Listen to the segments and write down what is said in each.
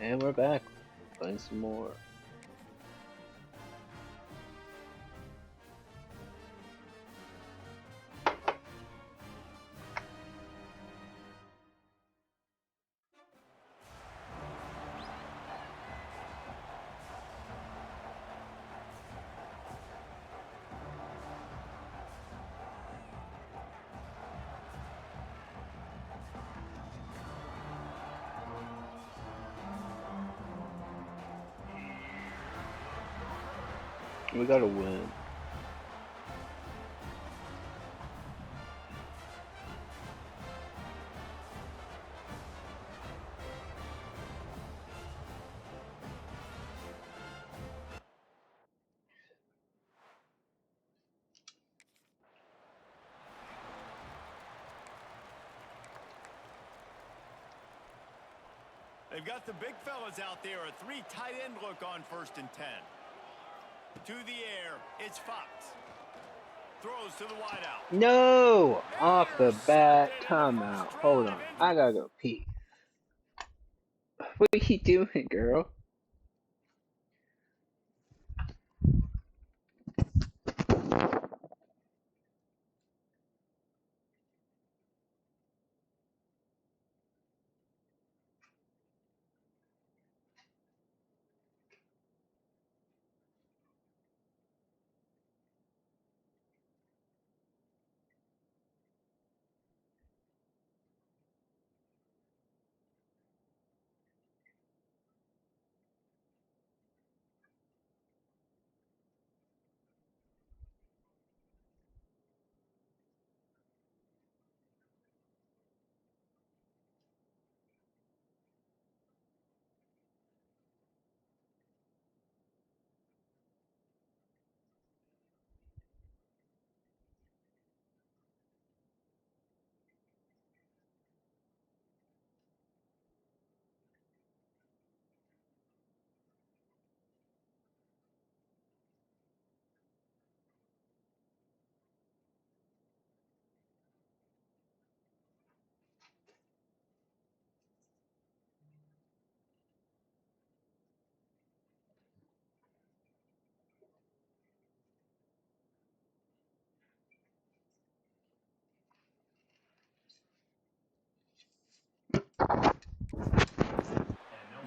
And we're back. Playing some more. We gotta win. They've got the big fellas out there. A three tight end look on 1st and 10. To the air, it's Fox. Throws to the wideout. No! Off the bat. Timeout. Hold on. I gotta go pee. What are you doing, girl?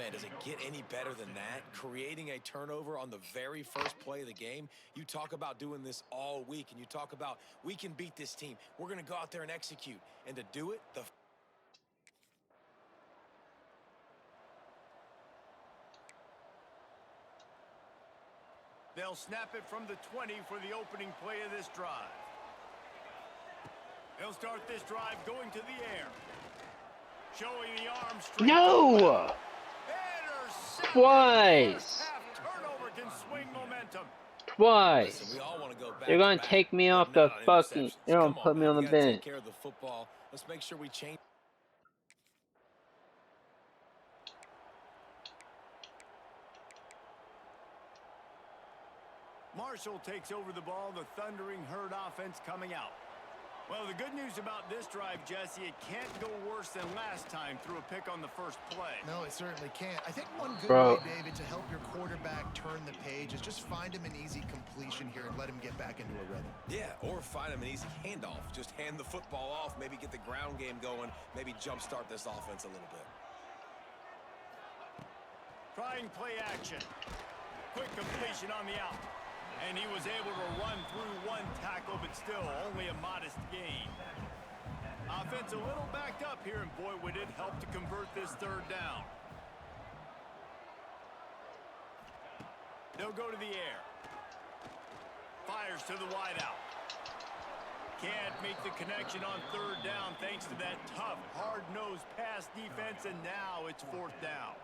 Man, does it get any better than that? Creating a turnover on the very first play of the game. You talk about doing this all week, and you talk about, we can beat this team. We're going to go out there and execute. And to do it, They'll snap it from the 20 for the opening play of this drive. They'll start this drive going to the air. Showing the arm strength. No! Twice! Turnover can swing momentum. Twice! listen, we all want to go back. You're gonna take me off the fucking. You're gonna put me on the bench. Take care of the football. Let's make sure we change. Marshall takes over the ball. The thundering herd offense coming out. Well, the good news about this drive, Jesse, it can't go worse than last time through a pick on the first play. No, it certainly can't. I think one good way, David, to help your quarterback turn the page is just find him an easy completion here and let him get back into a rhythm. Yeah, or find him an easy handoff. Just hand the football off, maybe get the ground game going, maybe jumpstart this offense a little bit. Trying play action. Quick completion on the out. And he was able to run through one tackle, but still only a modest gain. Offense a little backed up here, and boy, would it help to convert this third down. They'll go to the air. Fires to the wideout. Can't make the connection on third down thanks to that tough, hard-nosed pass defense, and now it's fourth down.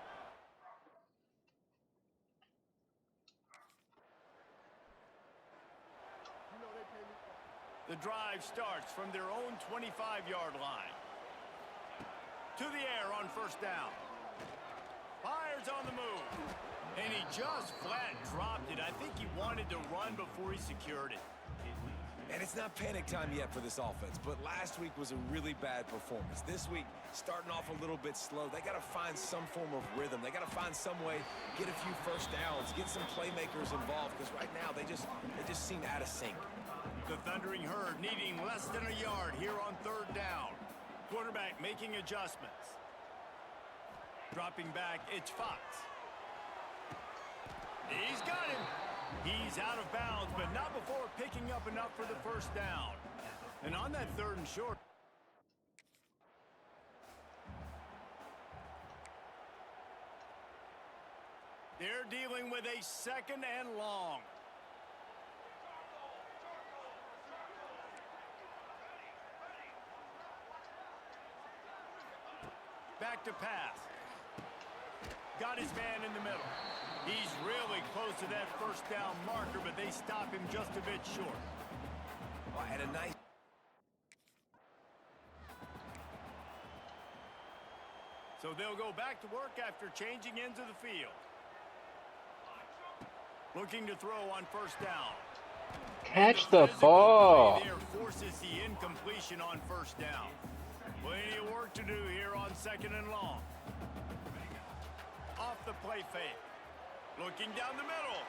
The drive starts from their own 25-yard line. To the air on first down. Fires on the move. And he just flat dropped it. I think he wanted to run before he secured it. And it's not panic time yet for this offense, but last week was a really bad performance. This week, starting off a little bit slow, they got to find some form of rhythm. They got to find some way, get a few first downs, get some playmakers involved, because right now they just seem out of sync. The Thundering Herd needing less than a yard here on third down. Quarterback making adjustments. Dropping back, it's Fox. He's got him. He's out of bounds, but not before picking up enough for the first down. And on that third and short, they're dealing with a second and long. Back to pass. Got his man in the middle. He's really close to that first down marker, but they stop him just a bit short. Oh, and a nice... So they'll go back to work after changing into the field. Looking to throw on first down. Catch the ball. There forces the incompletion on first down. Plenty of work to do here on second and long. Off the play fake. Looking down the middle.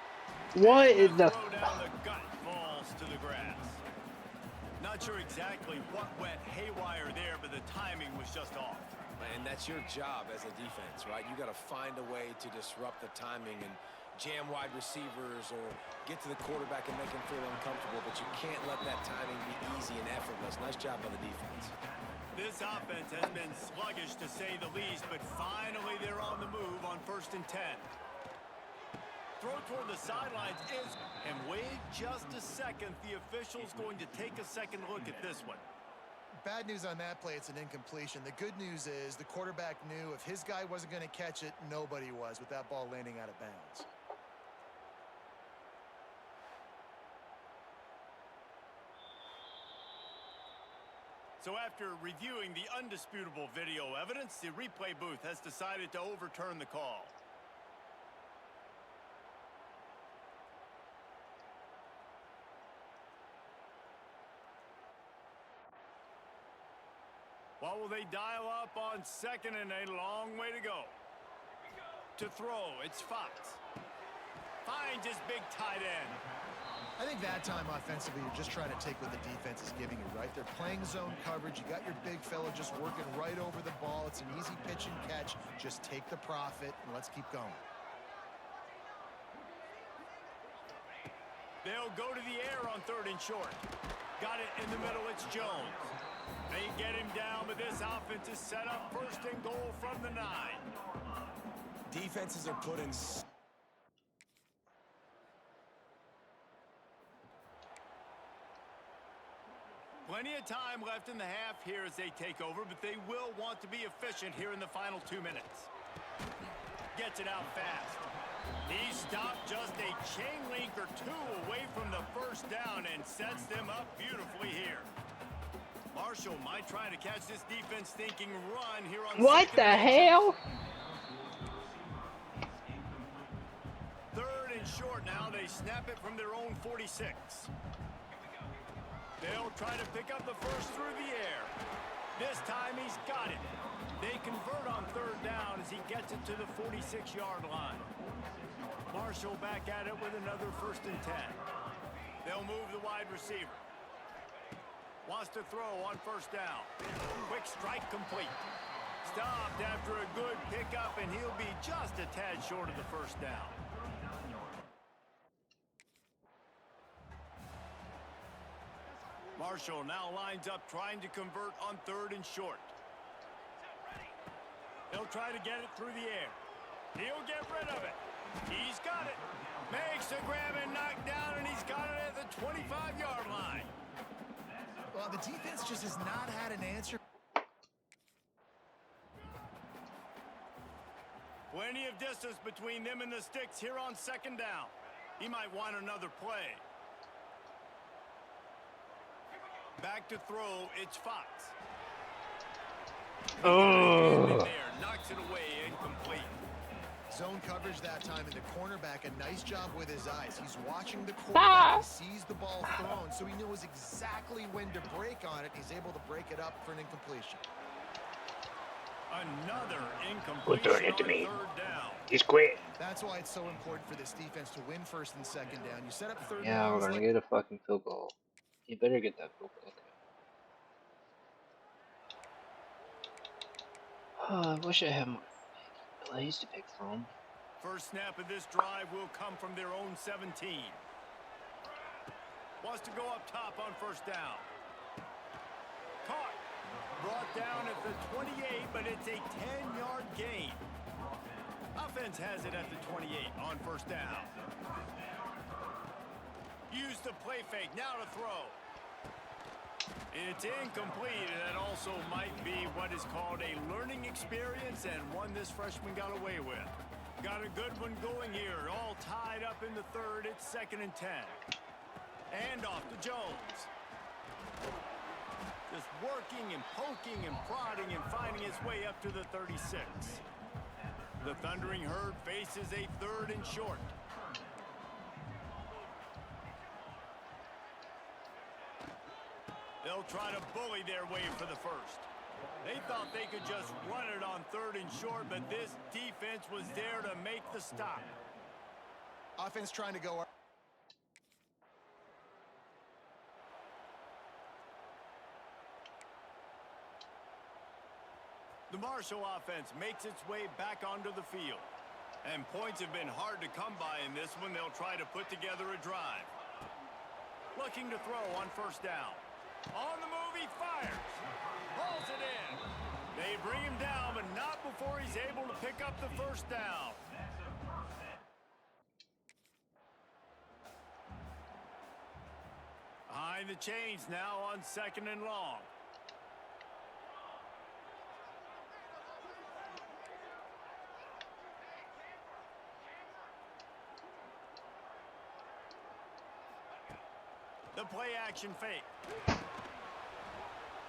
What is the... Throw down the gut falls to the grass. Not sure exactly what went haywire there, but the timing was just off. And that's your job as a defense, right? You got to find a way to disrupt the timing and jam wide receivers or get to the quarterback and make him feel uncomfortable, but you can't let that timing be easy and effortless. Nice job by the defense. This offense has been sluggish to say the least, but finally they're on the move on 1st and 10. Throw toward the sidelines is, and wait just a second, the official's going to take a second look at this one. Bad news on that play, it's an incompletion. The good news is the quarterback knew if his guy wasn't going to catch it, nobody was with that ball landing out of bounds. So after reviewing the undisputable video evidence, the replay booth has decided to overturn the call. What will they dial up on second and a long way to go? To throw, it's Fox. Finds his big tight end. I think that time offensively, you're just trying to take what the defense is giving you, right? They're playing zone coverage. You got your big fella just working right over the ball. It's an easy pitch and catch. Just take the profit and let's keep going. They'll go to the air on 3rd and short. Got it in the middle, it's Jones. They get him down, but this offense is set up 1st and goal from the 9. Defenses are put in... Plenty of time left in the half here as they take over, but they will want to be efficient here in the final 2 minutes. Gets it out fast. He stopped just a chain link or two away from the first down and sets them up beautifully here. Marshall might try to catch this defense thinking run here on... What the hell? 3rd and short now. They snap it from their own 46. They'll try to pick up the first through the air. This time he's got it. They convert on 3rd down as he gets it to the 46-yard line. Marshall back at it with another 1st and 10. They'll move the wide receiver. Wants to throw on 1st down. Quick strike complete. Stopped after a good pickup, and he'll be just a tad short of the first down. Marshall now lines up trying to convert on 3rd and short. He'll try to get it through the air. He'll get rid of it. He's got it. Makes the grab and knock down, and he's got it at the 25-yard line. Well, the defense just has not had an answer. Plenty of distance between them and the sticks here on 2nd down. He might want another play. Back to throw, it's Fox. Oh. There, knocks it away, incomplete. Zone coverage that time, and the cornerback, a nice job with his eyes. He's watching the quarterback. He sees the ball thrown, so he knows exactly when to break on it. He's able to break it up for an incompletion. Another Who threw incompletion it to on me? third down. He's quick. That's why it's so important for this defense to win first and second down. You set up third Yeah, we're downs gonna like get a fucking field goal. You better get that field goal. Okay. Oh, I wish I had more plays to pick from. First snap of this drive will come from their own 17. Wants to go up top on first down. Caught. Brought down at the 28, but it's a 10-yard gain. Offense has it at the 28 on first down. Use the play fake. Now to throw. It's incomplete, and that also might be what is called a learning experience, and one this freshman got away with. Got a good one going here. All tied up in the third. It's 2nd and 10. And off to Jones. Just working and poking and prodding and finding his way up to the 36. The Thundering Herd faces a 3rd and short. They'll try to bully their way for the first. They thought they could just run it on 3rd and short, but this defense was there to make the stop. offense trying to go. The Marshall offense makes its way back onto the field. And points have been hard to come by in this one. They'll try to put together a drive. Looking to throw on first down. On the move, he fires. Hauls it in. They bring him down, but not before he's able to pick up the first down. Behind the chains now on 2nd and long. The play action fake.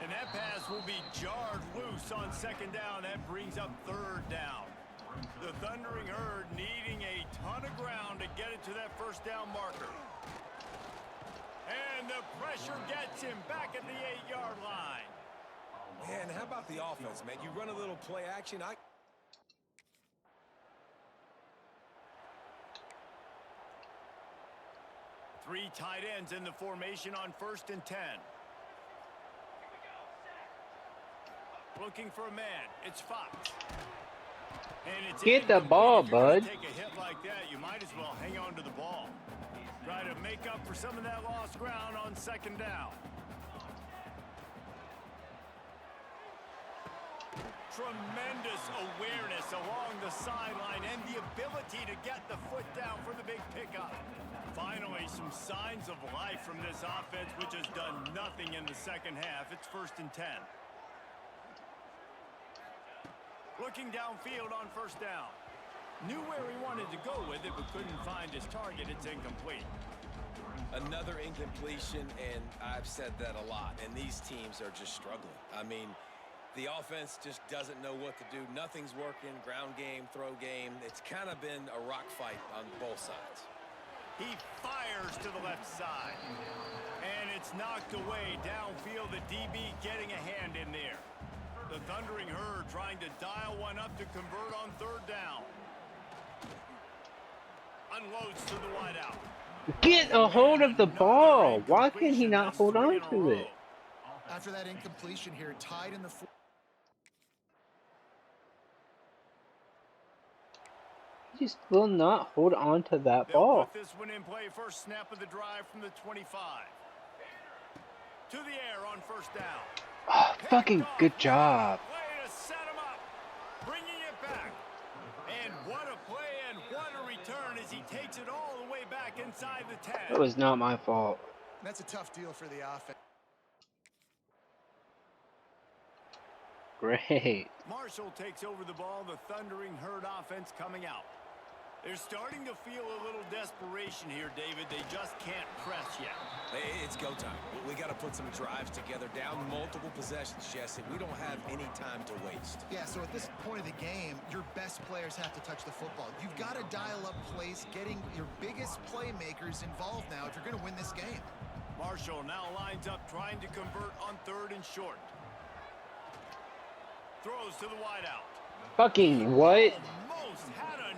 And that pass will be jarred loose on 2nd down. That brings up 3rd down. The Thundering Herd needing a ton of ground to get it to that first down marker. And the pressure gets him back at the 8-yard line. Man, how about the offense, man? You run a little play action. Three tight ends in the formation on 1st and 10. Looking for a man. It's Fox. And it's Get the ball, if you're gonna bud. take a hit like that, you might as well hang on to the ball. Try to make up for some of that lost ground on 2nd down. Tremendous awareness along the sideline and the ability to get the foot down for the big pickup. Finally, some signs of life from this offense, which has done nothing in the second half. It's 1st and 10. Looking downfield on first down. Knew where he wanted to go with it, but couldn't find his target. It's incomplete. Another incompletion, and I've said that a lot, and these teams are just struggling. I mean, the offense just doesn't know what to do. Nothing's working. Ground game, throw game. It's kind of been a rock fight on both sides. He fires to the left side. And it's knocked away downfield. The DB getting a hand in there. The Thundering Herd trying to dial one up to convert on 3rd down. Unloads to the wideout. Get a hold of the ball. Why can he not hold on to it? After that incompletion here, tied in the He just will not hold on to that They'll ball. put this one in play. First snap of the drive from the 25. To the air on first down. Oh, fucking good job. Play to set him up. Bringing it back. And what a play and what a return as he takes it all the way back inside the 10. That was not my fault. That's a tough deal for the offense. Great. Marshall takes over the ball. The Thundering Herd offense coming out. They're starting to feel a little desperation here, David. They just can't press yet. Hey, it's go time. We got to put some drives together, down multiple possessions, Jesse. We don't have any time to waste. Yeah, so at this point of the game, your best players have to touch the football. You've got to dial up plays, getting your biggest playmakers involved now if you're going to win this game. Marshall now lines up trying to convert on 3rd and short. Throws to the wideout. Fucking what? Almost had a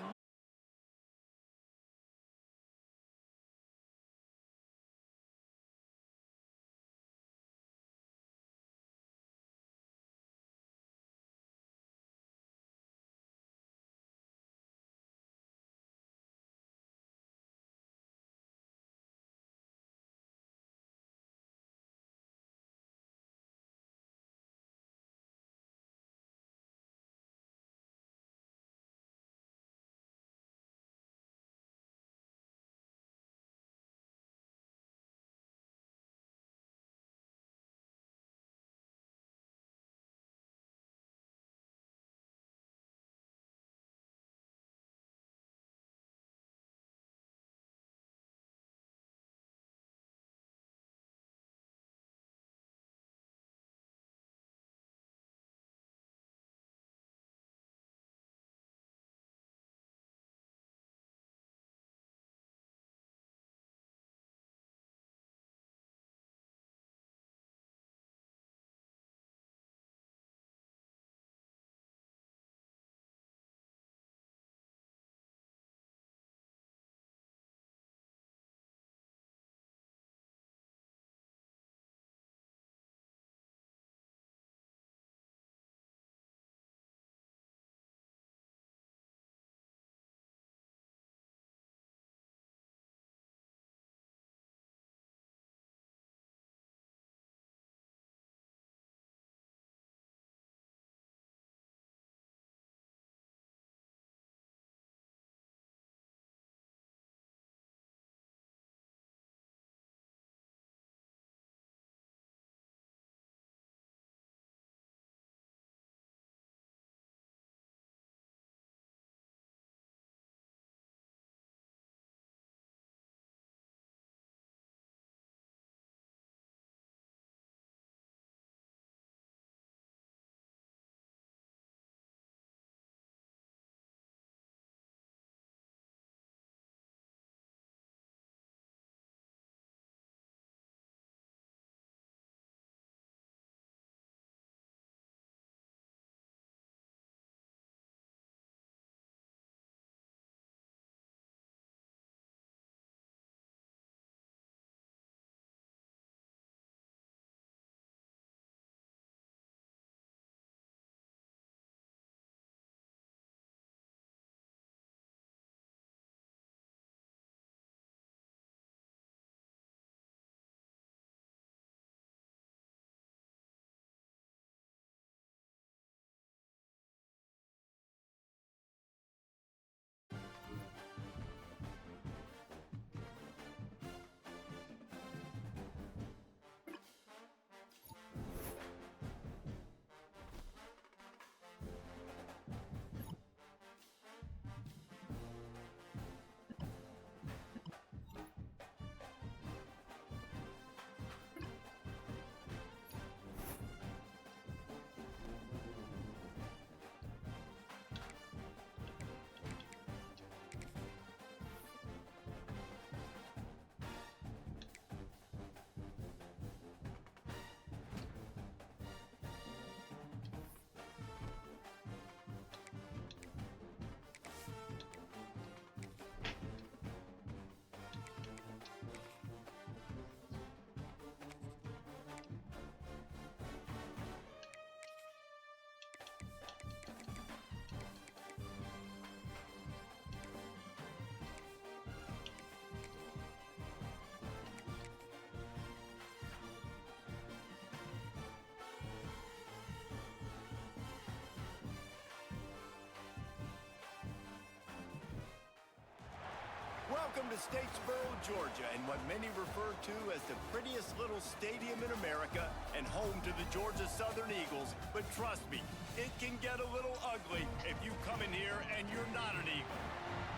Welcome to Statesboro, Georgia, and what many refer to as the prettiest little stadium in America and home to the Georgia Southern Eagles. But trust me, it can get a little ugly if you come in here and you're not an Eagle.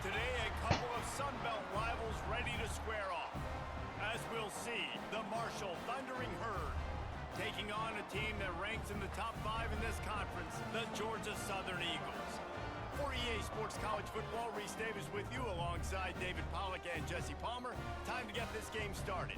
Today, a As we'll see, the Marshall Thundering Herd taking on a team that ranks in the top 5 in this conference, the Georgia Southern Eagles. For EA Sports College Football, Reese Davis with you alongside David Pollack and Jesse Palmer. Time to get this game started.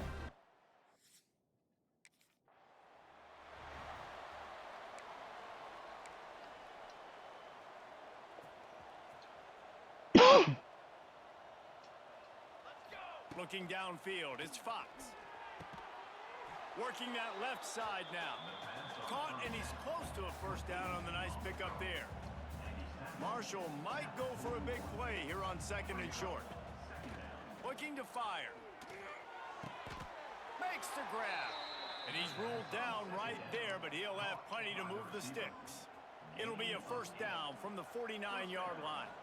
Looking downfield, it's Fox. Working that left side now. Caught, and he's close to a first down on the nice pickup there. Marshall might go for a big play here on 2nd and short. Looking to fire. Makes the grab. And he's ruled down right there, but he'll have plenty to move the sticks. It'll be a first down from the 49-yard line.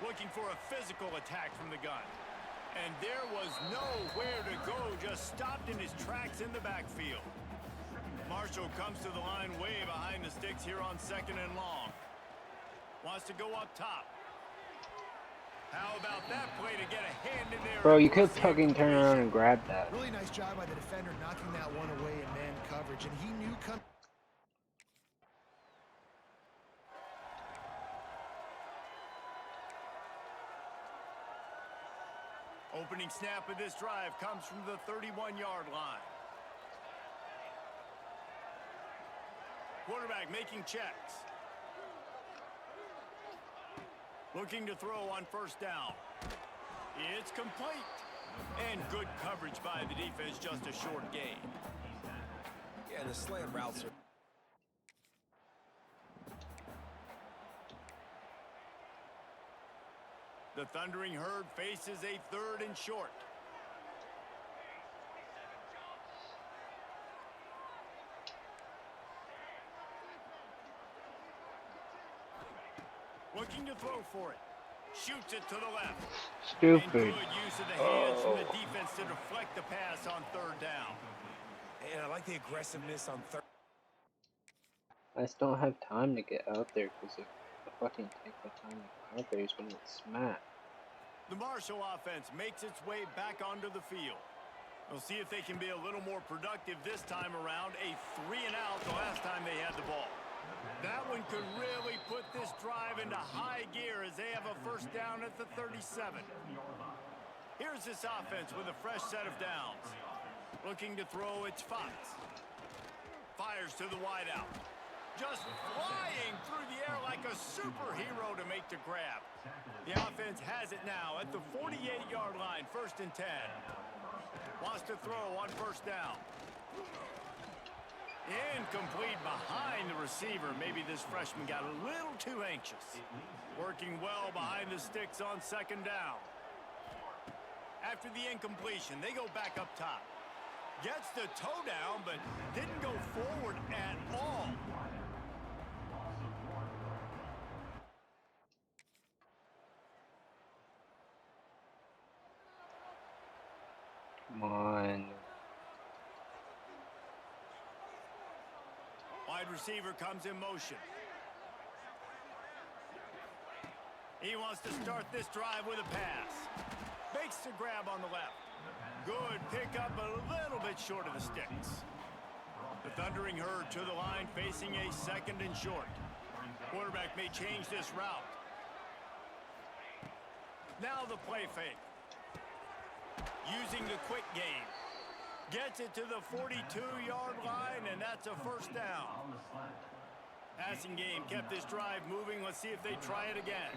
Looking for a physical attack from the gun. And there was nowhere to go, just stopped in his tracks in the backfield. Marshall comes to the line way behind the sticks here on 2nd and long. Wants to go up top. How about that play to get a hand in there? Bro, you could fucking turn around and grab that. Really nice job by the defender knocking that one away in man coverage, and he knew coming. Opening snap of this drive comes from the 31-yard line. Quarterback making checks. Looking to throw on first down. It's complete. And good coverage by the defense, just a short gain. Yeah, the slant routes are... The Thundering Herd faces a 3rd and short. Looking to throw for it. Shoots it to the left. Stupid. And good use of the hands from the defense to deflect the pass on 3rd down. And I like the aggressiveness on 3rd. I just don't have time to get out there because if I fucking take the time to get out there, he's gonna get smacked. The Marshall offense makes its way back onto the field. We'll see if they can be a little more productive this time around. A 3-and-out the last time they had the ball. That one could really put this drive into high gear as they have a first down at the 37. Here's this offense with a fresh set of downs. Looking to throw, it's Fox. Fires to the wideout. Just flying through the air like a superhero to make the grab. The offense has it now at the 48-yard line, 1st and 10. Wants to throw on first down. Incomplete behind the receiver. Maybe this freshman got a little too anxious. Working well behind the sticks on 2nd down. After the incompletion, they go back up top. Gets the toe down, but didn't go forward at all. Come on. Wide receiver comes in motion. He wants to start this drive with a pass. Makes the grab on the left. Good pickup, a little bit short of the sticks. The Thundering Herd to the line, facing a 2nd and short. Quarterback may change this route. Now the play fake. Using the quick game. Gets it to the 42-yard line, and that's a first down. Passing game kept this drive moving. Let's see if they try it again.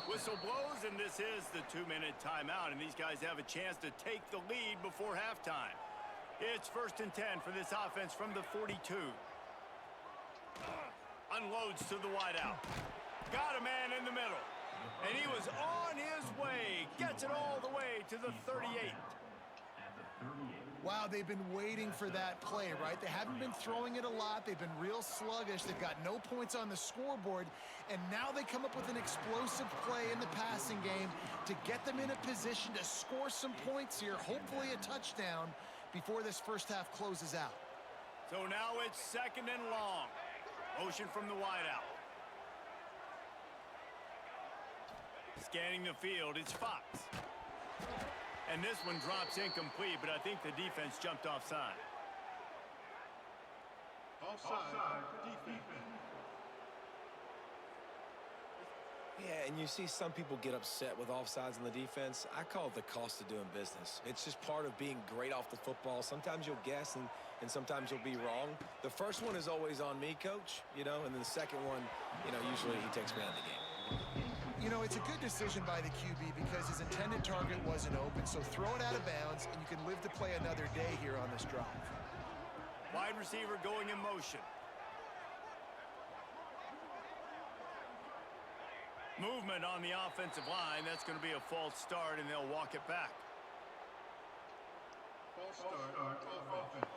Whistle blows, and this is the 2-minute timeout, and these guys have a chance to take the lead before halftime. It's 1st and 10 for this offense from the 42. Unloads to the wideout. Got a man in the middle. And he was on his way. Gets it all the way to the 38. Wow, they've been waiting for that play, right? They haven't been throwing it a lot. They've been real sluggish. They've got no points on the scoreboard. And now they come up with an explosive play in the passing game to get them in a position to score some points here, hopefully a touchdown, before this first half closes out. So now it's 2nd and long. Motion from the wideout. Scanning the field, it's Fox. And this one drops incomplete, but I think the defense jumped offside. Offside defense. Yeah, and you see some people get upset with offsides in the defense. I call it the cost of doing business. It's just part of being great off the football. Sometimes you'll guess and sometimes you'll be wrong. The first one is always on me, coach, and then the second one, usually he takes me out of the game. It's a good decision by the QB because his intended target wasn't open, so throw it out of bounds, and you can live to play another day here on this drive. Wide receiver going in motion. Movement on the offensive line. That's going to be a false start, and they'll walk it back. False start on offense.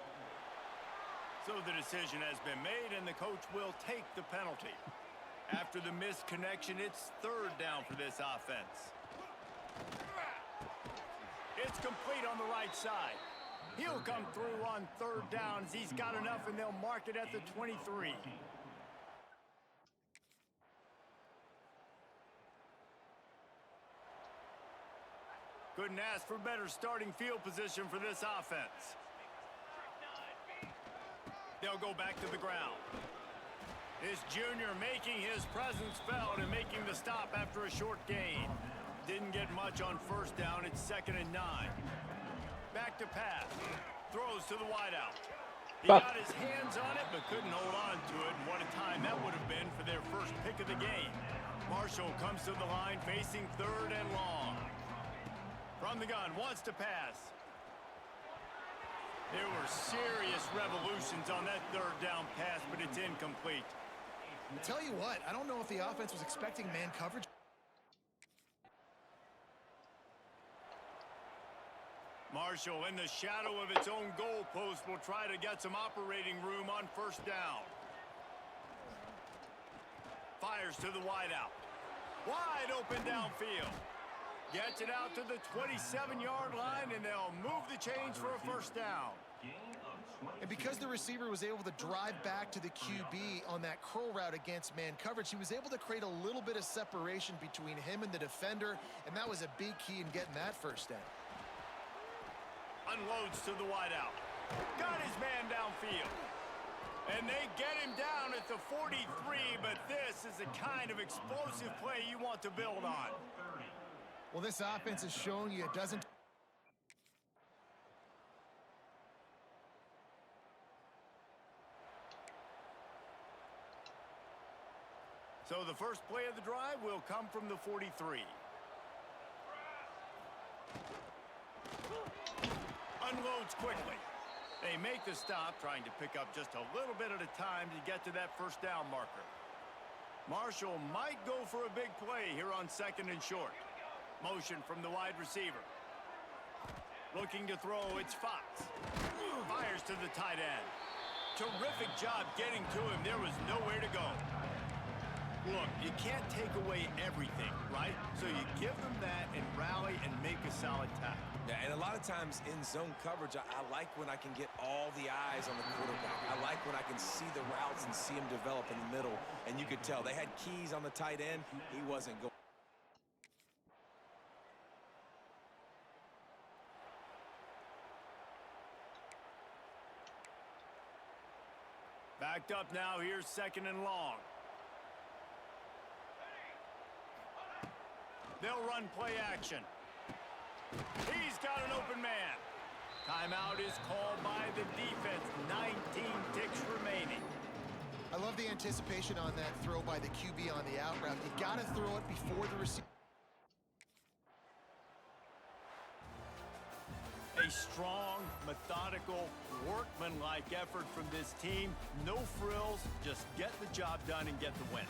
So the decision has been made, and the coach will take the penalty. After the missed connection, it's third down for this offense. It's complete on the right side. He'll come through on third downs. He's got enough, and they'll mark it at the 23. Couldn't ask for better starting field position for this offense. They'll go back to the ground. This junior making his presence felt and making the stop after a short gain. Didn't get much on first down. It's 2nd and 9. Back to pass. Throws to the wideout. He got his hands on it but couldn't hold on to it. And what a time that would have been for their first pick of the game. Marshall comes to the line facing 3rd and long. From the gun, wants to pass. There were serious revolutions on that 3rd down pass, but it's incomplete. I'll tell you what, I don't know if the offense was expecting man coverage. Marshall in the shadow of its own goalpost will try to get some operating room on first down. Fires to the wideout. Wide open downfield. Gets it out to the 27-yard line, and they'll move the chains for a first down. And because the receiver was able to drive back to the QB on that curl route against man coverage, he was able to create a little bit of separation between him and the defender, and that was a big key in getting that first down. Unloads to the wideout. Got his man downfield. And they get him down at the 43, but this is the kind of explosive play you want to build on. Well, this offense has shown you it doesn't. So the first play of the drive will come from the 43. Unloads quickly. They make the stop, trying to pick up just a little bit at a time to get to that first down marker. Marshall might go for a big play here on 2nd and short. Motion from the wide receiver. Looking to throw, it's Fox. Fires to the tight end. Terrific job getting to him. There was nowhere to go. Look, you can't take away everything, right? So you give them that and rally and make a solid tackle. Yeah, and a lot of times in zone coverage, I like when I can get all the eyes on the quarterback. I like when I can see the routes and see him develop in the middle. And you could tell they had keys on the tight end. He wasn't going. Backed up now, here's 2nd and long. They'll run play action. He's got an open man. Timeout is called by the defense. 19 ticks remaining. I love the anticipation on that throw by the QB on the out route. You got to throw it before the receiver. A strong, methodical, workmanlike effort from this team. No frills, just get the job done and get the win.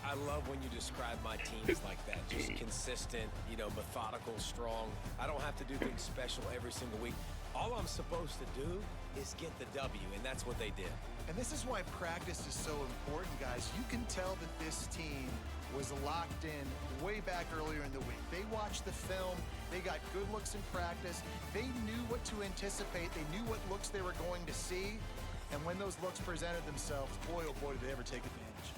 I love when you describe my teams like that. Just consistent, methodical, strong. I don't have to do things special every single week. All I'm supposed to do is get the W, and that's what they did. And this is why practice is so important, guys. You can tell that this team was locked in way back earlier in the week. They watched the film. They got good looks in practice. They knew what to anticipate. They knew what looks they were going to see. And when those looks presented themselves, boy, oh boy, did they ever take advantage.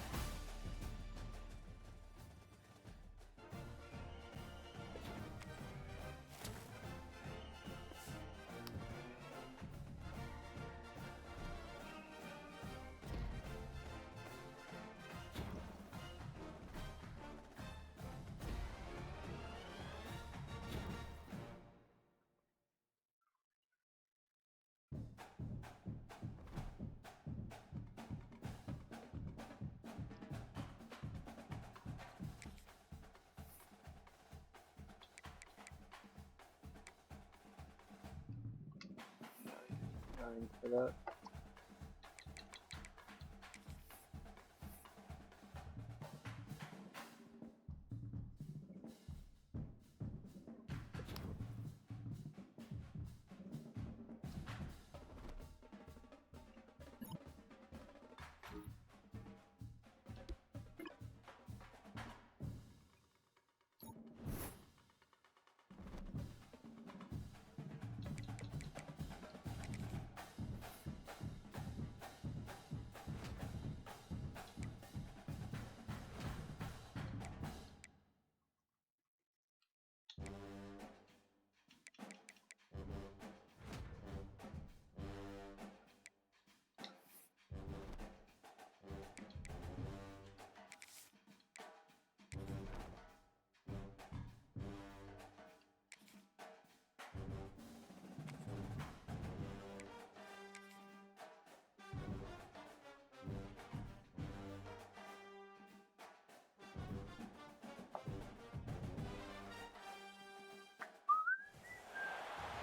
time for that.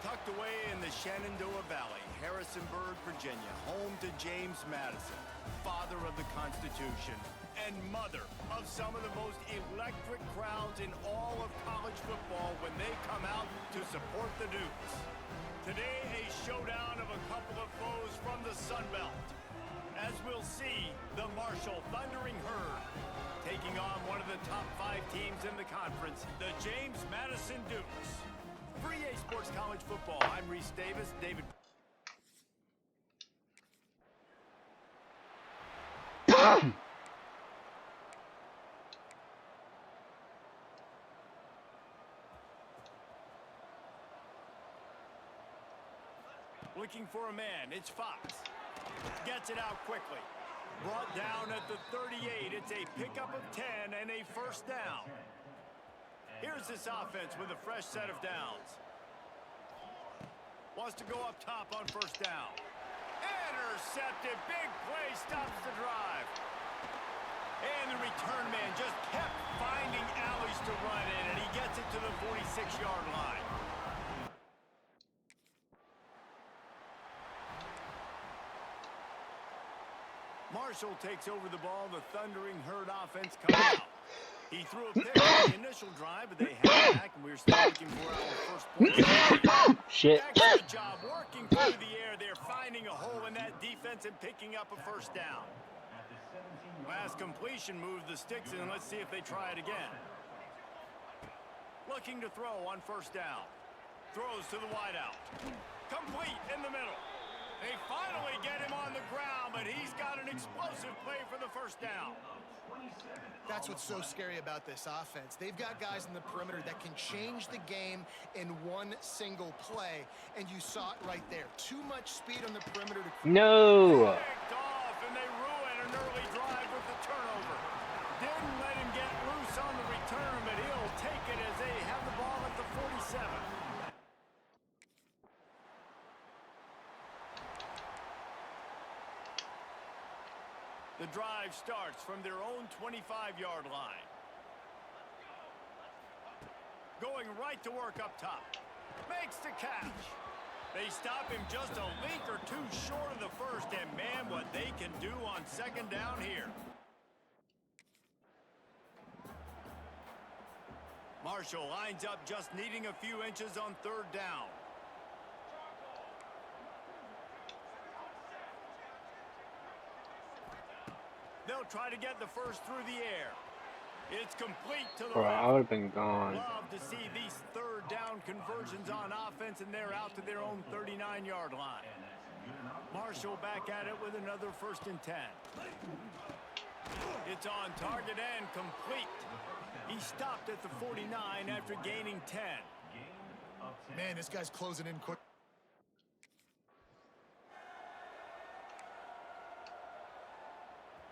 Tucked away in the Shenandoah Valley, Harrisonburg, Virginia, home to James Madison, father of the Constitution and mother of some of the most electric crowds in all of college football when they come out to support the Dukes. Today, a showdown of a couple of foes from the Sun Belt. As we'll see, the Marshall Thundering Herd taking on one of the top 5 teams in the conference, the James Madison Dukes. For EA Sports College Football, I'm Reese Davis. David. Looking for a man, it's Fox. Gets it out quickly. Brought down at the 38. It's a pickup of 10 and a first down. Here's this offense with a fresh set of downs. Wants to go up top on first down. Intercepted. Big play stops the drive. And the return man just kept finding alleys to run in, and he gets it to the 46-yard line. Marshall takes over the ball. The Thundering Herd offense coming out. He threw a pick on the initial drive, but they had it back, and we're still looking for our first point. Shit. Excellent job working through the air. They're finding a hole in that defense and picking up a first down. Last completion moved the sticks in. Let's see if they try it again. Looking to throw on first down. Throws to the wideout. Complete in the middle. They finally get him on the ground, but he's got an explosive play for the first down. That's what's so scary about this offense. They've got guys in the perimeter that can change the game in one single play, and you saw it right there. Too much speed on the perimeter to... No! Picked off, and they ruin an early drive with the turnover. Didn't let him get loose on the return, but he'll take it as they have the ball at the 47. The drive starts from their own 25-yard line. Going right to work up top. Makes the catch. They stop him just a link or two short of the first, and man, what they can do on second down here. Marshall lines up just needing a few inches on third down. They'll try to get the first through the air. It's complete to the Bro, left. I would have been gone. Love to see these third down conversions on offense, and they're out to their own 39-yard line. Marshall back at it with another 1st and 10. It's on target and complete. He stopped at the 49 after gaining 10. Man, this guy's closing in quick.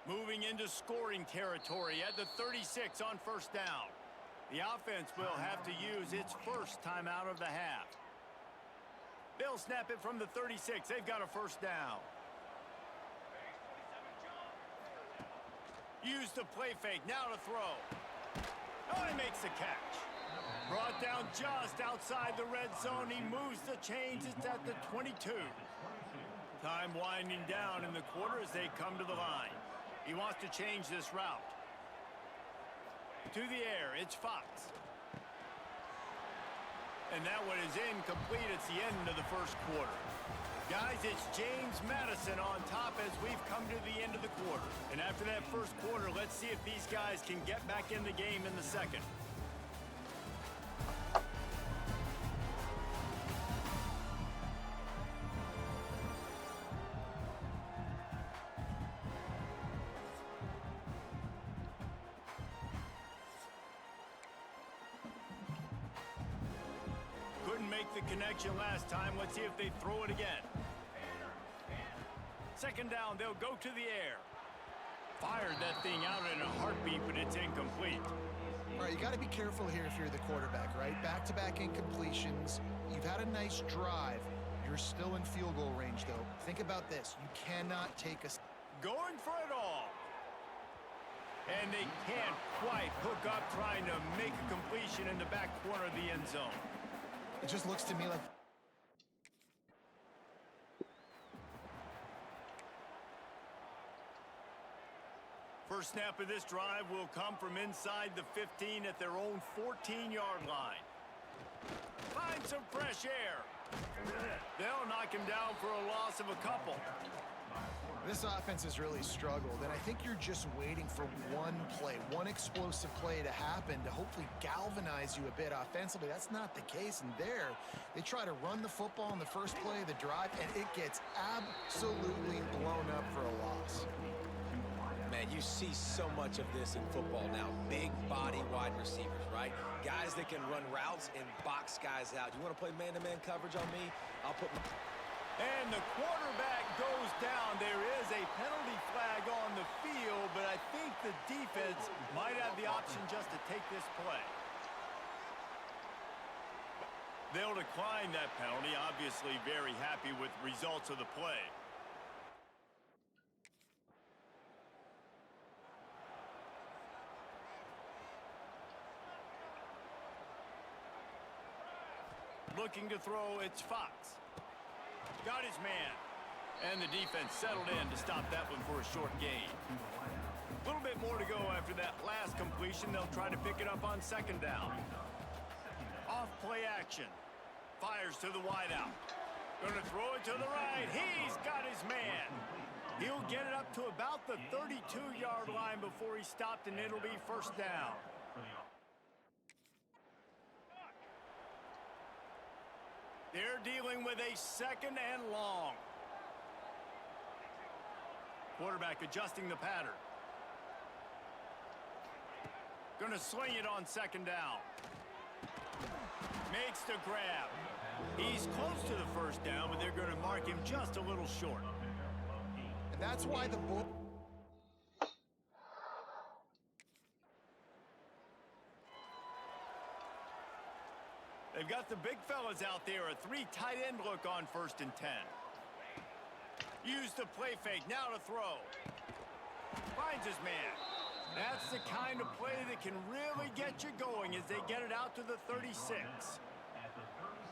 Moving into scoring territory at the 36 on first down. The offense will have to use its first time out of the half. They'll snap it from the 36. They've got a first down. Use the play fake. Now to throw. Oh, he makes the catch. Brought down just outside the red zone. He moves the chains. It's at the 22. Time winding down in the quarter as they come to the line. He wants to change this route. To the air, it's Fox. And that one is incomplete. It's the end of the first quarter. Guys, it's James Madison on top as we've come to the end of the quarter. And after that first quarter, let's see if these guys can get back in the game in the second. Make the connection last time. Let's see if they throw it again. Second down, they'll go to the air. Fired that thing out in a heartbeat, but it's incomplete. All right, you got to be careful here if you're the quarterback, right? Back-to-back incompletions. You've had a nice drive. You're still in field goal range, though. Think about this. You cannot take a... Going for it all. And they can't quite hook up trying to make a completion in the back corner of the end zone. It just looks to me like... First snap of this drive will come from inside the 15 at their own 14-yard line. Find some fresh air. They'll knock him down for a loss of a couple. This offense has really struggled, and I think you're just waiting for one play, one explosive play to happen to hopefully galvanize you a bit offensively. That's not the case, and there, they try to run the football in the first play of the drive, and it gets absolutely blown up for a loss. Man, you see so much of this in football now. Big body wide receivers, right? Guys that can run routes and box guys out. You want to play man-to-man coverage on me? I'll put my... And the quarterback goes down. There is a penalty flag on the field, but I think the defense might have the option just to take this play. They'll decline that penalty, obviously very happy with results of the play. Looking to throw, it's Fox. Got his man. And the defense settled in to stop that one for a short gain. A little bit more to go after that last completion. They'll try to pick it up on second down. Off play action. Fires to the wideout. Gonna throw it to the right. He's got his man. He'll get it up to about the 32-yard line before he stopped, and it'll be first down. They're dealing with a second and long. Quarterback adjusting the pattern. Gonna sling it on second down. Makes the grab. He's close to the first down, but they're gonna mark him just a little short. And that's why the bull... They've got the big fellas out there, a 3 tight end look on 1st and 10. Use the play fake, now to throw. Finds his man. That's the kind of play that can really get you going as they get it out to the 36.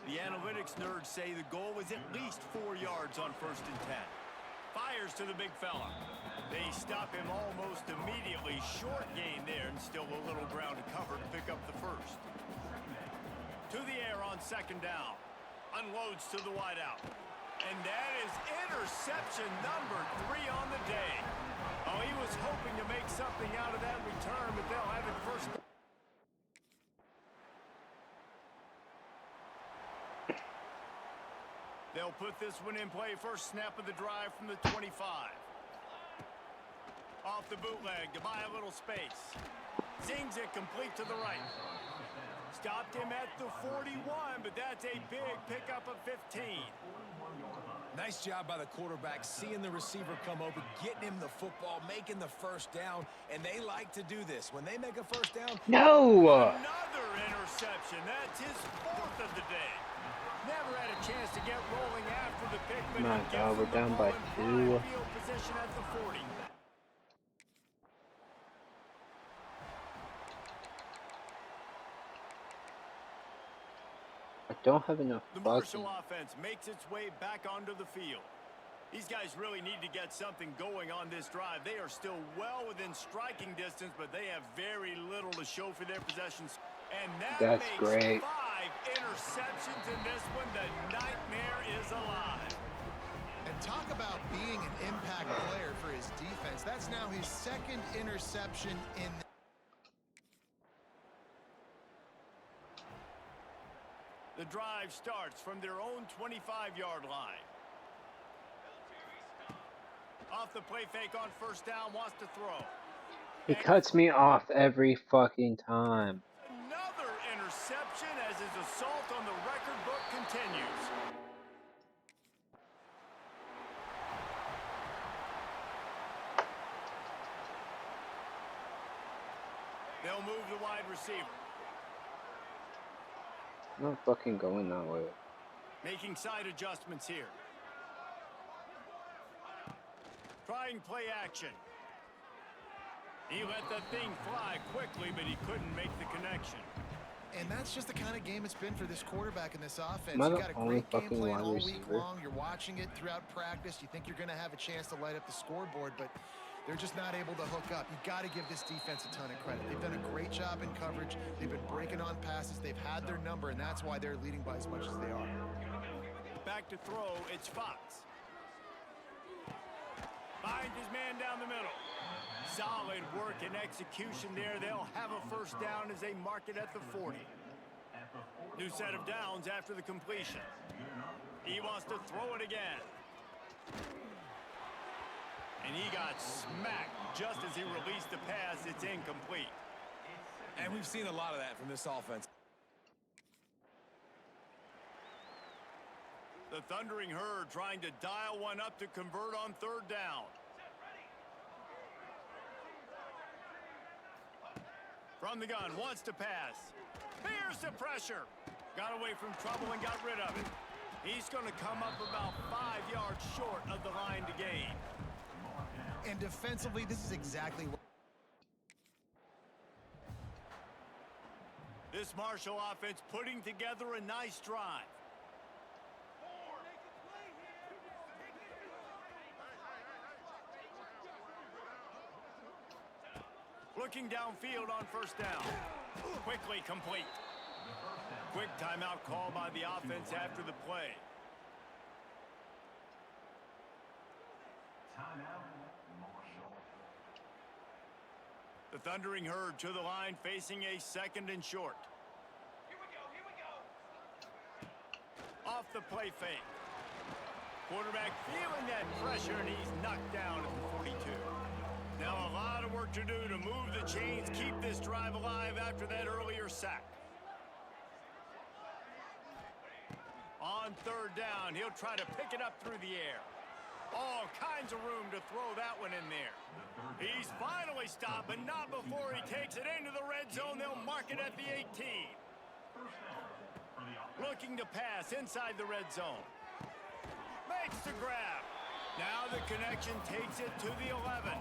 The analytics nerds say the goal was at least 4 yards on 1st and 10. Fires to the big fella. They stop him almost immediately. Short gain there, and still a little ground to cover to pick up the first. To the air on second down. Unloads to the wideout. And that is interception number 3 on the day. Oh, he was hoping to make something out of that return, but they'll have it first. They'll put this one in play. First snap of the drive from the 25. Off the bootleg to buy a little space. Zings it complete to the right. Stopped him at the 41, but that's a big pickup of 15. Nice job by the quarterback, seeing the receiver come over, getting him the football, making the first down, and they like to do this. When they make a first down... No! Another interception. That's his 4th of the day. Never had a chance to get rolling after the pick, but My God, we're down by 2. field position at the 40. I don't have enough The buttons. Marshall offense makes its way back onto the field. These guys really need to get something going on this drive. They are still well within striking distance, but they have very little to show for their possessions. And that That's makes great. 5 interceptions in this one. The nightmare is alive. And talk about being an impact player for his defense. That's now his 2nd interception in. The drive starts from their own 25-yard line. Off the play fake on first down, wants to throw. He cuts me off every fucking time. Another interception as his assault on the record book continues. They'll move the wide receiver. I'm not fucking going that way. Making side adjustments here. Trying play action. He let the thing fly quickly, but he couldn't make the connection. And that's just the kind of game it's been for this quarterback in this offense. Am I You the got a only great game fucking plan wide all week receiver? long. You're watching it throughout practice. You think you're going to have a chance to light up the scoreboard, but they're just not able to hook up. You got to give this defense a ton of credit. They've done a great job in coverage. They've been breaking on passes. They've had their number, and that's why they're leading by as much as they are. Back to throw, it's Fox. Finds his man down the middle. Solid work and execution there. They'll have a first down as they mark it at the 40. New set of downs after the completion. He wants to throw it again. And he got smacked just as he released the pass. It's incomplete. And we've seen a lot of that from this offense. The Thundering Herd trying to dial one up to convert on third down. From the gun, wants to pass. Here's the pressure. Got away from trouble and got rid of it. He's going to come up about 5 yards short of the line to gain. And defensively, this is exactly what. This Marshall offense putting together a nice drive. Looking downfield on first down. Quickly complete. Quick timeout call by the offense after the play. The Thundering Herd to the line, facing a 2nd and short. Here we go. Off the play fake. Quarterback feeling that pressure, and he's knocked down at the 42. Now a lot of work to do to move the chains, keep this drive alive after that earlier sack. On third down, he'll try to pick it up through the air. All kinds of room to throw that one in there. He's finally stopped, but not before he takes it into the red zone. They'll mark it at the 18. Looking to pass inside the red zone. Makes the grab. Now the connection takes it to the 11.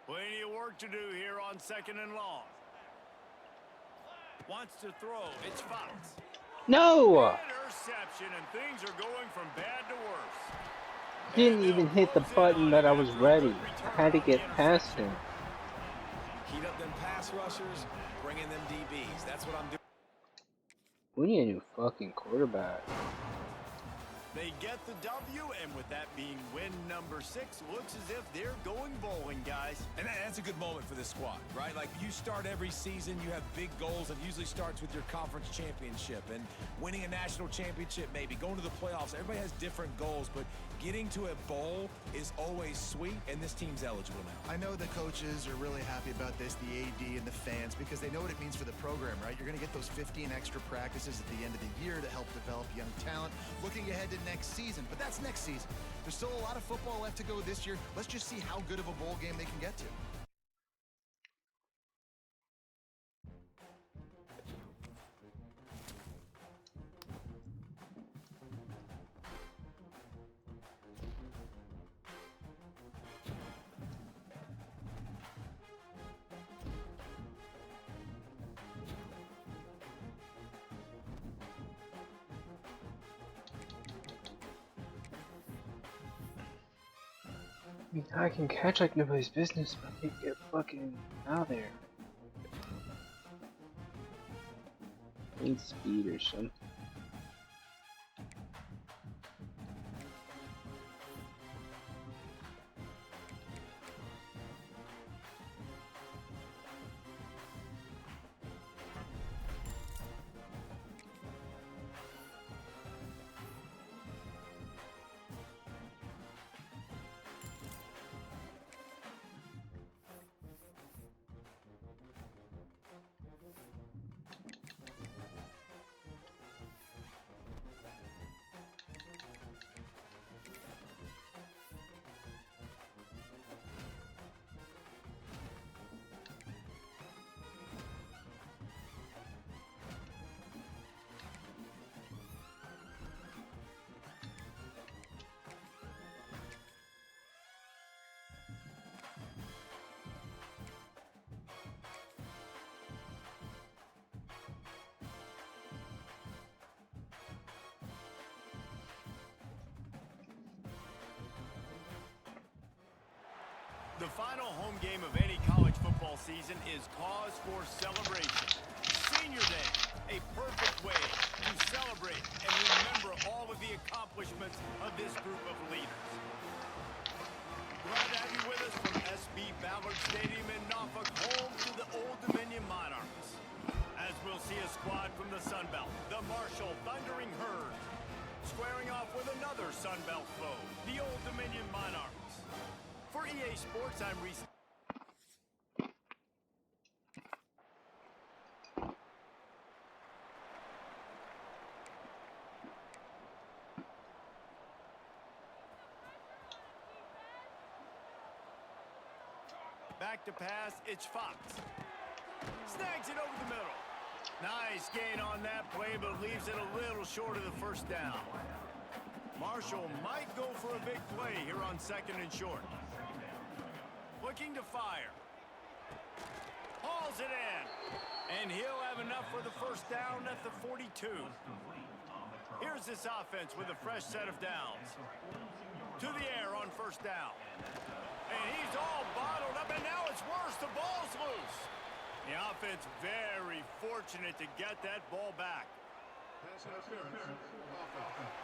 Plenty of work to do here on 2nd and long. Wants to throw. It's Fox. No! Interception, and things are going from bad to worse. Didn't even hit the button that I was ready. I had to get past him. Heat up them pass rushers, bring in them DBs. That's what I'm doing. We need a new fucking quarterback. They get the W, and with that being win number 6, looks as if they're going bowling, guys. And that's a good moment for this squad, right? Like, you start every season, you have big goals. It usually starts with your conference championship and winning a national championship, maybe going to the playoffs. Everybody has different goals, but getting to a bowl is always sweet, and this team's eligible now. I know the coaches are really happy about this, the AD and the fans, because they know what it means for the program, right? You're going to get those 15 extra practices at the end of the year to help develop young talent. Looking ahead to next season, but that's next season. There's still a lot of football left to go this year. Let's just see how good of a bowl game they can get to. I mean, I can catch like nobody's business, but I can't get fucking out of there. I need speed or something. The final home game of any college football season is cause for celebration. Senior Day, a perfect way to celebrate and remember all of the accomplishments of this group of leaders. Glad to have you with us from SB Ballard Stadium in Norfolk, home to the Old Dominion Monarchs. As we'll see a squad from the Sun Belt, the Marshall Thundering Herd, squaring off with another Sun Belt foe, the Old Dominion Monarchs. For EA Sports, I'm Reese. Back to pass, it's Fox. Snags it over the middle. Nice gain on that play, but leaves it a little short of the first down. Marshall might go for a big play here on 2nd and short. Looking to fire. Hauls it in. And he'll have enough for the first down at the 42. Here's this offense with a fresh set of downs. To the air on first down. And he's all bottled up, and now it's worse. The ball's loose. The offense very fortunate to get that ball back. Pass interference. Offense.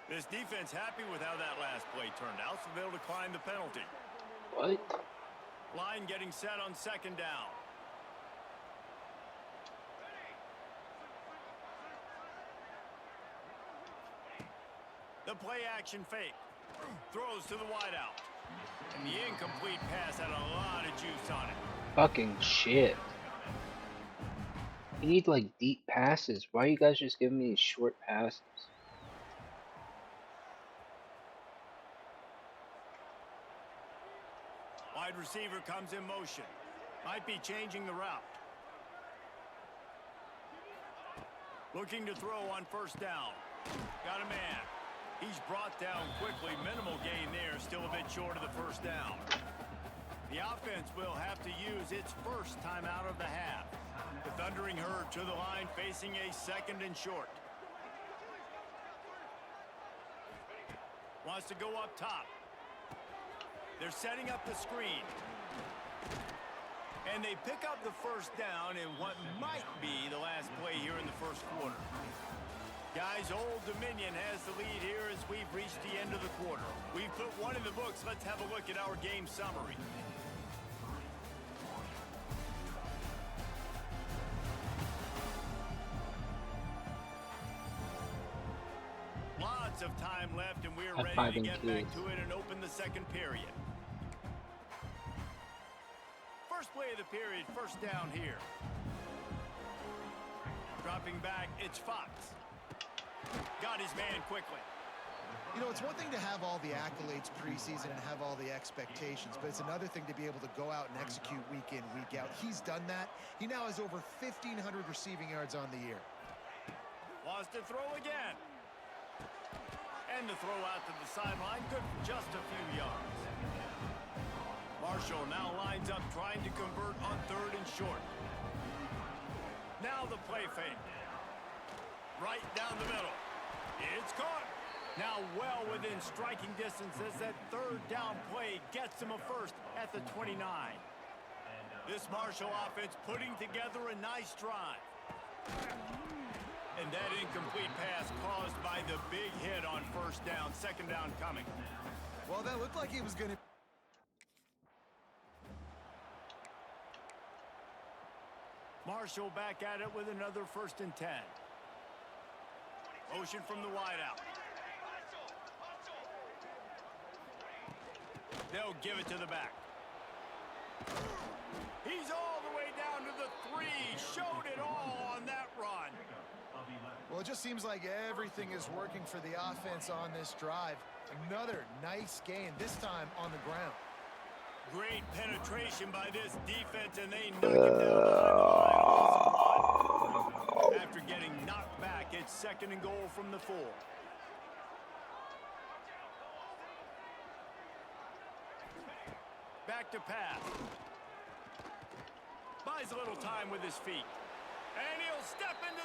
This defense happy with how that last play turned out, so they'll decline the penalty. What? Line getting set on 2nd down. The play action fake. Throws to the wideout. And the incomplete pass had a lot of juice on it. Fucking shit. You need like deep passes. Why are you guys just giving me these short passes? Wide receiver comes in motion. Might be changing the route. Looking to throw on first down. Got a man. He's brought down quickly. Minimal gain there. Still a bit short of the first down. The offense will have to use its first timeout of the half. The Thundering Herd to the line, facing a 2nd and short. Wants to go up top. They're setting up the screen. And they pick up the first down in what might be the last play here in the first quarter. Guys, Old Dominion has the lead here as we've reached the end of the quarter. We've put one in the books. Let's have a look at our game summary. Lots of time left, and we're ready to get back to it and open the 2nd period. First play of the period, first down here. Dropping back, it's Fox. Got his man quickly. You know, it's one thing to have all the accolades preseason and have all the expectations, but it's another thing to be able to go out and execute week in, week out. He's done that. He now has over 1,500 receiving yards on the year. Wants to throw again. And the throw out to the sideline, good for just a few yards. Marshall now lines up trying to convert on 3rd and short. Now the play fake. Right down the middle. It's caught. Now well within striking distance as that third down play gets him a first at the 29. This Marshall offense putting together a nice drive. And that incomplete pass caused by the big hit on first down, second down coming. Well, that looked like he was going to... Marshall back at it with another 1st and 10. Motion from the wideout. They'll give it to the back. He's all the way down to the 3. Showed it all on that run. Well, it just seems like everything is working for the offense on this drive. Another nice gain, this time on the ground. Great penetration by this defense, and they knock it down behind the line. After getting knocked back, it's 2nd and goal from the 4. Back to pass. Buys a little time with his feet. And he'll step into...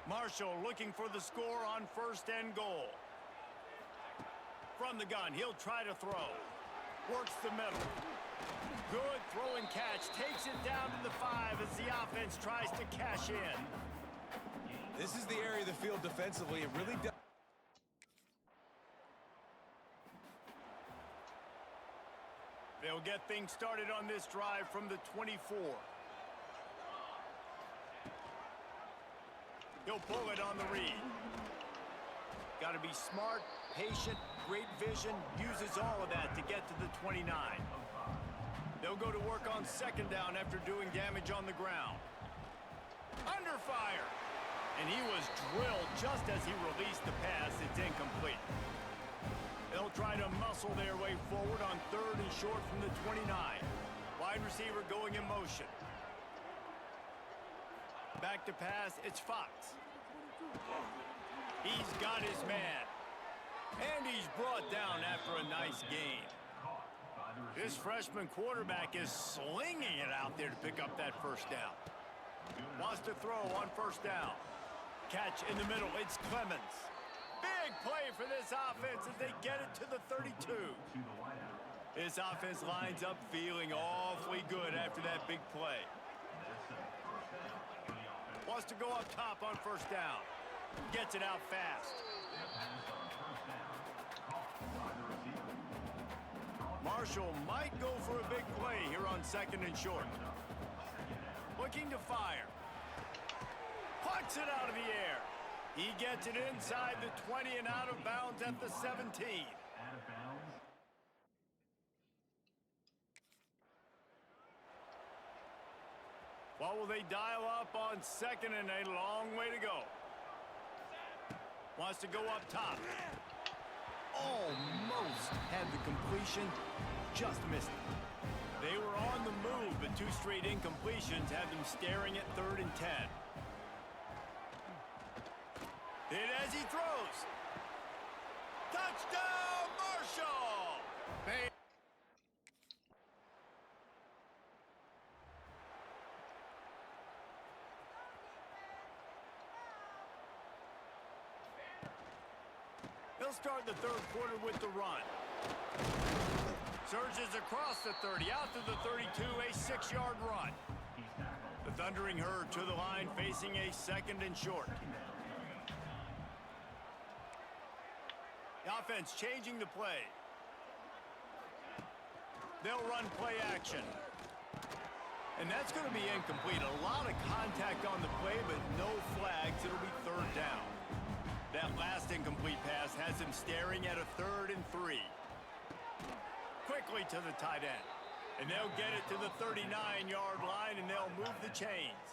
Marshall looking for the score on 1st and goal. From the gun, he'll try to throw. Works the middle. Good throw and catch. Takes it down to the 5 as the offense tries to cash in. This is the area of the field defensively. It really does. They'll get things started on this drive from the 24. He'll pull it on the read. Got to be smart, patient, great vision, uses all of that to get to the 29. They'll go to work on 2nd down after doing damage on the ground. Under fire. And he was drilled just as he released the pass. It's incomplete. They'll try to muscle their way forward on 3rd and short from the 29. Wide receiver going in motion. Back to pass, it's Fox. He's got his man. And he's brought down after a nice gain. This freshman quarterback is slinging it out there to pick up that 1st down. Wants to throw on 1st down. Catch in the middle, it's Clemens. Big play for this offense as they get it to the 32. This offense lines up feeling awfully good after that big play. Wants to go up top on 1st down. Gets it out fast. Marshall might go for a big play here on 2nd and short. Looking to fire. Puts it out of the air. He gets it inside the 20 and out of bounds at the 17. What will they dial up on 2nd and a long way to go? Wants to go up top. Almost had the completion, just missed it. They were on the move, but 2 straight incompletions had them staring at 3rd and 10. Hit as he throws. Touchdown, Marshall! They'll start the 3rd quarter with the run. Surges across the 30, out to the 32, a 6-yard run. The Thundering Herd to the line, facing a 2nd and short. The offense changing the play. They'll run play action. And that's going to be incomplete. A lot of contact on the play, but no flags. It'll be 3rd down. That last incomplete pass has him staring at a 3rd and 3. Quickly to the tight end. And they'll get it to the 39-yard line, and they'll move the chains.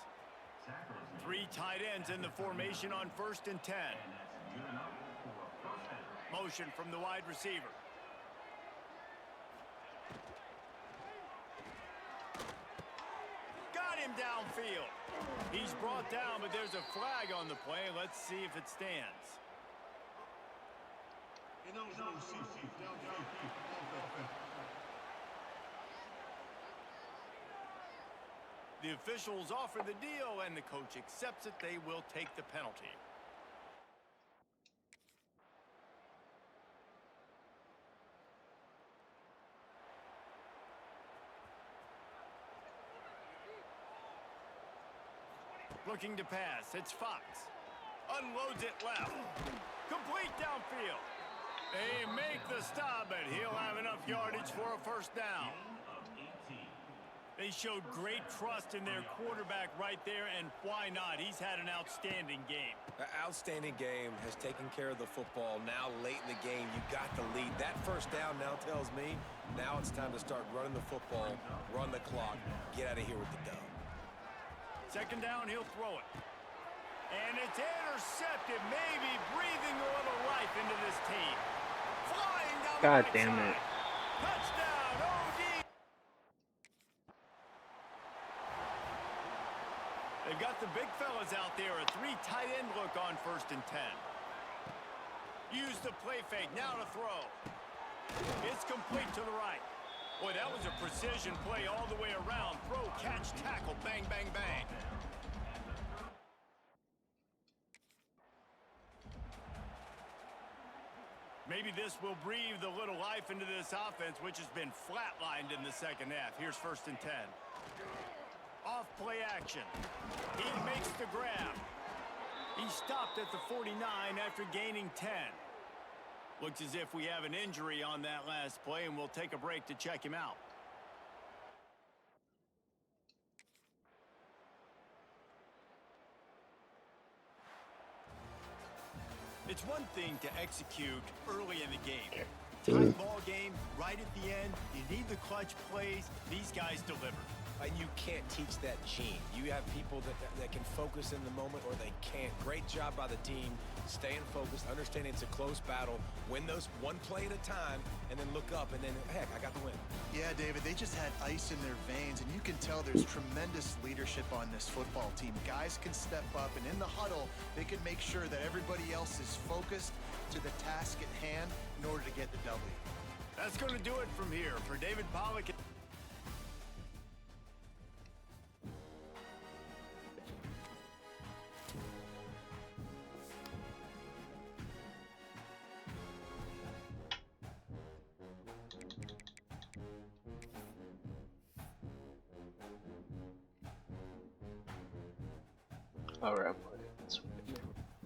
3 tight ends in the formation on 1st and 10. Motion from the wide receiver. Got him downfield. He's brought down, but there's a flag on the play. Let's see if it stands. The officials offer the deal, and the coach accepts it. They will take the penalty. Looking to pass. It's Fox. Unloads it left. Complete downfield. They make the stop, but he'll have enough yardage for a first down. They showed great trust in their quarterback right there, and why not? He's had an outstanding game. An outstanding game, has taken care of the football. Now late in the game, you got the lead. That first down now tells me now it's time to start running the football, run the clock, get out of here with the dub. Second down, he'll throw it. And it's intercepted, maybe breathing a little life into this team. Flying down the God right damn side. it. Touchdown, OD. They've got the big fellas out there. A 3 tight end look on 1st and 10. Use the play fake. Now to throw. It's complete to the right. Boy, that was a precision play all the way around. Throw, catch, tackle, bang, bang, bang. Maybe this will breathe a little life into this offense, which has been flatlined in the second half. Here's 1st and 10. Off play action. He makes the grab. He stopped at the 49 after gaining 10. Looks as if we have an injury on that last play, and we'll take a break to check him out. It's one thing to execute early in the game. Tight ball game, right at the end, you need the clutch plays. These guys deliver. And you can't teach that gene. You have people that can focus in the moment or they can't. Great job by the team, staying focused, understanding it's a close battle, win those one play at a time, and then look up, and then, heck, I got the win. Yeah, David, they just had ice in their veins, and you can tell there's tremendous leadership on this football team. Guys can step up, and in the huddle, they can make sure that everybody else is focused to the task at hand in order to get the W. That's going to do it from here. For David Pollack. Alright,